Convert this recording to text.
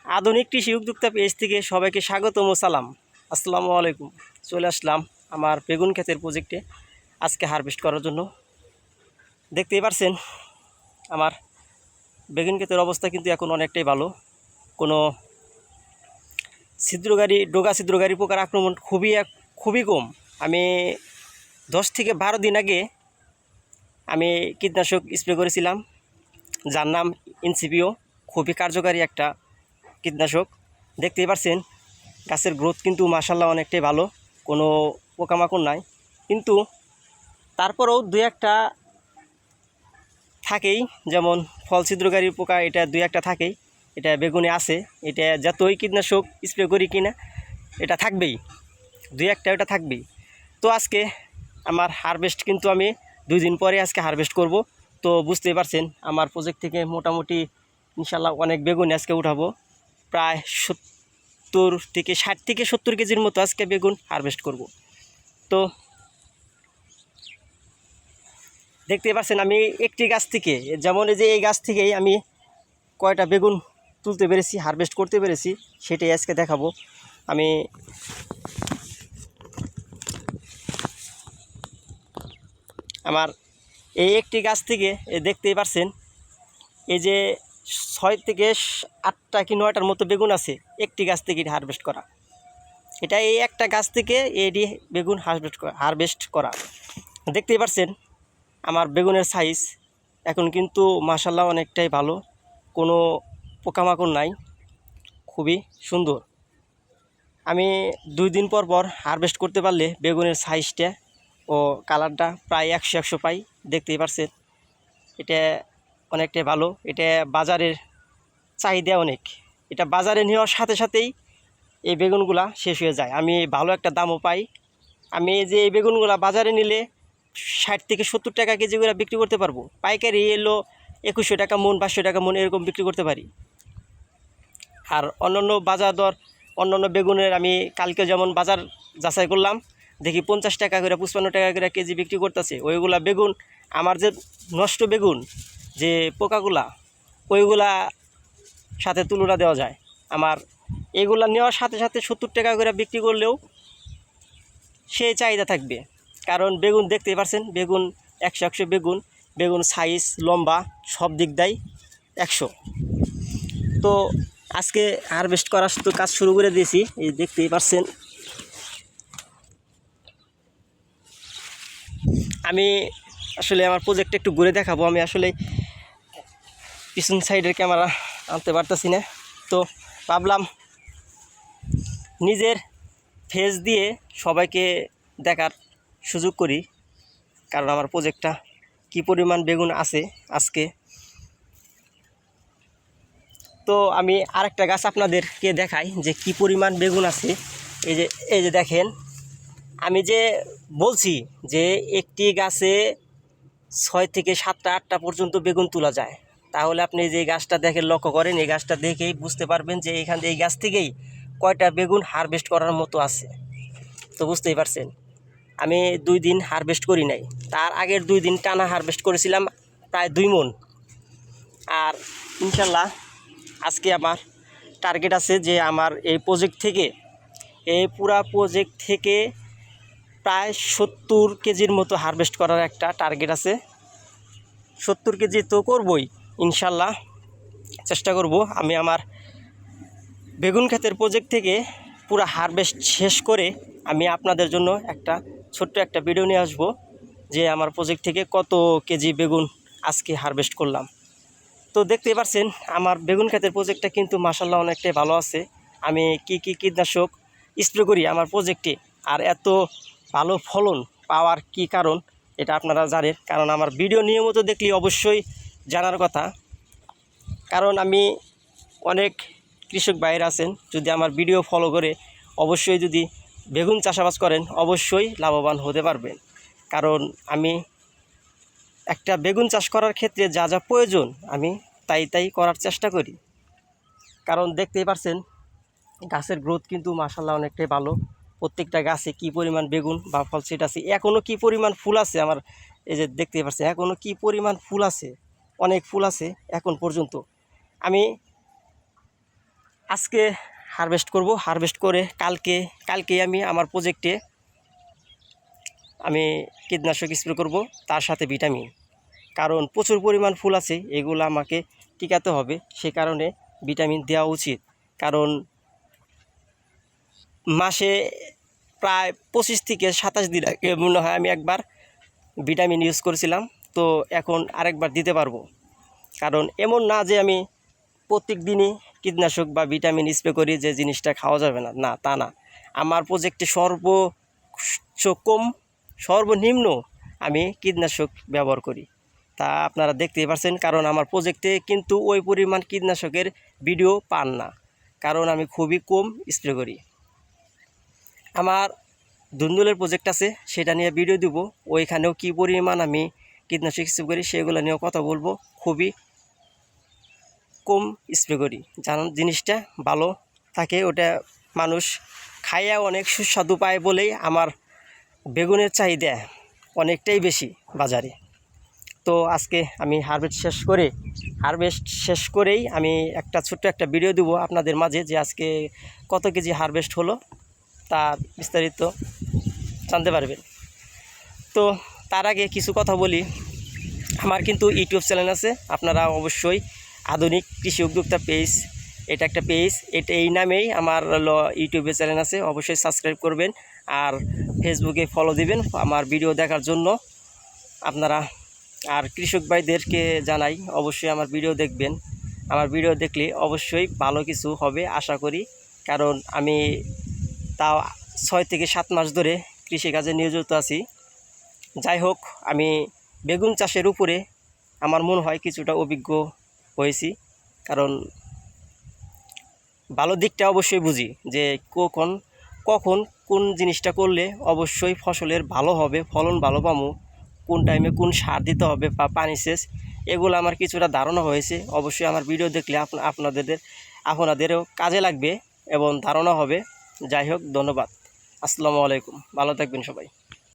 আধুনিক কৃষি উদ্যোক্তা পেজ থেকে সবাইকে স্বাগতম ও সালাম। আসসালামু আলাইকুম। চলে আসলাম আমার বেগুন ক্ষেতের প্রজেক্টে আজকে হারভেস্ট করার জন্য। দেখতেই পারছেন আমার বেগুন ক্ষেতের অবস্থা কিন্তু এখন অনেকটাই ভালো। কোনো ডোগা ছিদ্রকারী পোকার আক্রমণ খুবই কম। আমি 10 থেকে 12 দিন আগে আমি কীটনাশক স্প্রে করেছিলাম, যার নাম ইনসিপিও। খুবই কার্যকারী একটা কীটনাশক। দেখতেই পারছেন গাছের গ্রোথ কিন্তু মাশাআল্লাহ অনেকটাই ভালো, কোনো পোকামাকড় নাই। কিন্তু তারপরেও দুই একটা থাকেই, যেমন ফল ছিদ্রকারী পোকা, এটা দুই একটা থাকেই। এটা বেগুনে আছে, এটা যতই কীটনাশক স্প্রে করি কিনা এটা থাকবেই, দুই একটা এটা থাকবেই। তো আজকে আমার হারভেস্ট কিন্তু আমি 2 দিন পরে আজকে হারভেস্ট করব। তো বুঝতেই পারছেন আমার প্রজেক্ট থেকে মোটামুটি ইনশাল্লাহ অনেক বেগুন আজকে উঠাবো। প্রায় 60 থেকে 70 কেজির মতো আজকে বেগুন হারভেস্ট করব। তো দেখতে পাচ্ছেন আমি একটি গাছ থেকে, যেমন এই যে এই গাছ থেকেই আমি কয়টা বেগুন তুলতে পেরেছি, হারভেস্ট করতে পেরেছি, সেটাই আজকে দেখাবো। আমি আমার এই একটি গাছ থেকে দেখতেই পাচ্ছেন এই যে 6 থেকে 8টা কি 9টার মতো বেগুন আছে একটি গাছ থেকে হারভেস্ট করা। এটা এই একটা গাছ থেকে এডি বেগুন হারভেস্ট করা। দেখতেই পাচ্ছেন আমার বেগুনের সাইজ এখন কিন্তু মাশাআল্লাহ অনেকটাই ভালো, কোনো পোকামাকড় নাই, খুবই সুন্দর। আমি 2 দিন পর পর হারভেস্ট করতে পারলে বেগুনের সাইজটা ও কালারটা প্রায় 100 পাই। দেখতেই পাচ্ছেন এটা অনেকটাই ভালো। এটা বাজারের চাহিদা অনেক, এটা বাজারে নেওয়ার সাথে সাথেই এই বেগুনগুলা শেষ হয়ে যায়, আমি ভালো একটা দামও পাই। আমি যে এই বেগুনগুলা বাজারে নিলে 60 থেকে 70 টাকা কেজি করে বিক্রি করতে পারবো। পাইকারি এলো 2100 টাকা মন, 500 টাকা মন এরকম বিক্রি করতে পারি। আর অন্যান্য বাজার দর, অন্যান্য বেগুনের আমি কালকে যেমন বাজার যাচাই করলাম, দেখি 50 টাকা করে 55 টাকা করে কেজি বিক্রি করতেছে। ওইগুলা বেগুন আমার যে নষ্ট বেগুন যে পোকাগুলা, ওইগুলা সাথে তুলনা দেওয়া যায়। আমার এগুলা নেওয়ার সাথে সাথে 70 টাকা করে বিক্রি করলেও সেই চাহিদা থাকবে, কারণ বেগুন দেখতেই পারছেন বেগুন 100 বেগুন, বেগুন সাইজ লম্বা সব দিক দেয় 100। তো আজকে হারভেস্ট করার তো কাজ শুরু করে দিয়েছি, এই দেখতেই পারছেন। আমি আসলে আমার প্রজেক্টটা একটু ঘুরে দেখাবো। আমি আসলে পিছন সাইডের ক্যামেরা আনতে পারতেছি না, তো ভাবলাম নিজের ফেস দিয়ে সবাইকে দেখার সুযোগ করি, কারণ আমার প্রজেক্টটা কি পরিমাণ বেগুন আছে আজকে। তো আমি আরেকটা গাছ আপনাদেরকে দেখাই যে কি পরিমাণ বেগুন আছে। এই যে দেখেন, আমি যে বলছি যে একটি গাছে 6 থেকে 7টা 8টা পর্যন্ত বেগুন তোলা যায়, তাহলে আপনি যে গাছটা দেখেন, লক্ষ্য করেন, এই গাছটা দেখেই বুঝতে পারবেন যে এই গাছ থেকেই কয়টা বেগুন হারভেস্ট করার মতো আছে। তো বুঝতেই পারছেন আমি 2 দিন হারভেস্ট করি নাই, তার আগের 2 দিন টানা হারভেস্ট করেছিলাম প্রায় 2 মণ। আর ইনশাল্লাহ আজকে আমার টার্গেট আছে যে আমার এই প্রজেক্ট থেকে, এই পুরা প্রজেক্ট থেকে প্রায় 70 কেজির মতো হারভেস্ট করার একটা টার্গেট আছে। 70 কেজি তো করবই ইনশাল্লাহ, চেষ্টা করব। আমি আমার বেগুন ক্ষেতের প্রজেক্ট থেকে পুরা হারভেস্ট শেষ করে আমি আপনাদের জন্য ছোট্ট একটা ভিডিও নিয়ে আসব যে আমার প্রজেক্ট থেকে কত কেজি বেগুন আজকে হারভেস্ট করলাম। তো দেখতেই পাচ্ছেন আমার বেগুন ক্ষেতের প্রজেক্টটা কিন্তু মাশাআল্লাহ অনেকটাই ভালো আছে। আমি কি কীটনাশক স্প্রে করি আমার প্রজেক্টে, আর এত ভালো ফলন পাওয়ার কি কারণ এটা আপনারা জানেন, কারণ আমার ভিডিও নিয়মিত দেখলে অবশ্যই জানার কথা। কারণ আমি অনেক কৃষক ভাইরা আছেন, যদি আমার ভিডিও ফলো করে অবশ্যই যদি বেগুন চাষাবাদ করেন অবশ্যই লাভবান হতে পারবেন। কারণ আমি একটা বেগুন চাষ করার ক্ষেত্রে যা যা প্রয়োজন আমি তাই করার চেষ্টা করি। কারণ দেখতেই পারছেন গাছের গ্রোথ কিন্তু মাশাআল্লাহ অনেকটাই ভালো। প্রত্যেকটা গাছে কি পরিমাণ বেগুন বা ফল সেট আছে, এখনও কি পরিমাণ ফুল আছে আমার, এই যে দেখতেই পাচ্ছেন এখনও কি পরিমাণ ফুল আছে, অনেক ফুল আছে এখন পর্যন্ত। আমি আজকে হারভেস্ট করব, হারভেস্ট করে কালকে আমি আমার প্রজেক্টে আমি কীটনাশক স্প্রে করব, তার সাথে ভিটামিন। কারণ প্রচুর পরিমাণ ফুল আছে, এগুলো আমাকে টিকাতে হবে, সে কারণে ভিটামিন দেওয়া উচিত। কারণ মাসে প্রায় 25 থেকে 27 দিন আগে মনে হয় আমি একবার ভিটামিন ইউজ করেছিলাম, তো এখন আরেকবার দিতে পারবো। কারণ এমন না যে আমি প্রত্যেক দিনই কীটনাশক বা ভিটামিন স্প্রে করি যে জিনিসটা খাওয়া যাবে না, না তা না। আমার প্রজেক্টে সর্বনিম্ন আমি কীটনাশক ব্যবহার করি, তা আপনারা দেখতেই পাচ্ছেন। কারণ আমার প্রজেক্টে কিন্তু ওই পরিমাণ কীটনাশকের ভিডিও পান না, কারণ আমি খুবই কম স্প্রে করি। আমার ধুন্দুলের প্রজেক্ট আছে, সেটা নিয়ে ভিডিও দিব, ওইখানেও কী পরিমাণ আমি কীটনাশক স্প্রে করি সেগুলো নিয়েও কথা বলবো। খুবই কম স্প্রে করি, জানান জিনিসটা ভালো থাকে, ওটা মানুষ খাইয়া অনেক সুস্বাদু পায় বলেই আমার বেগুনের চাহিদা অনেকটাই বেশি বাজারে। তো আজকে আমি হারভেস্ট শেষ করেই আমি ছোট্ট একটা ভিডিও দেবো আপনাদের মাঝে, যে আজকে কত কেজি হারভেস্ট হলো তার বিস্তারিত জানতে পারবেন। তো তার আগে কিছু কথা বলি, আমার কিন্তু ইউটিউব চ্যানেল আছে, আপনারা অবশ্যই আধুনিক কৃষি উদ্যোক্তা পেজ, এটা একটা পেজ, এই নামেই আমার ইউটিউবে চ্যানেল আছে, অবশ্যই সাবস্ক্রাইব করবেন আর ফেসবুকে ফলো দিবেন আমার ভিডিও দেখার জন্য আপনারা। আর কৃষক ভাইদেরকে জানাই অবশ্যই আমার ভিডিও দেখবেন, আমার ভিডিও দেখলে অবশ্যই ভালো কিছু হবে আশা করি। কারণ আমি তাও 6 থেকে 7 মাস ধরে কৃষিকাজে নিয়োজিত আছি। যাই হোক, আমি বেগুন চাষের উপরে আমার মনে হয় কিছুটা অভিজ্ঞ হয়েছি, কারণ ভালো দিকটা অবশ্যই বুঝি যে কখন কোন জিনিসটা করলে অবশ্যই ফসলের ভালো হবে, ফলন ভালো পাবো, কোন টাইমে কোন সার দিতে হবে বা পানি সেচ, এগুলো আমার কিছুটা ধারণা হয়েছে। অবশ্যই আমার ভিডিও দেখলে আপনাদেরও কাজে লাগবে এবং ধারণা হবে। যাই হোক, ধন্যবাদ, আসসালামু আলাইকুম, ভালো থাকবেন সবাই।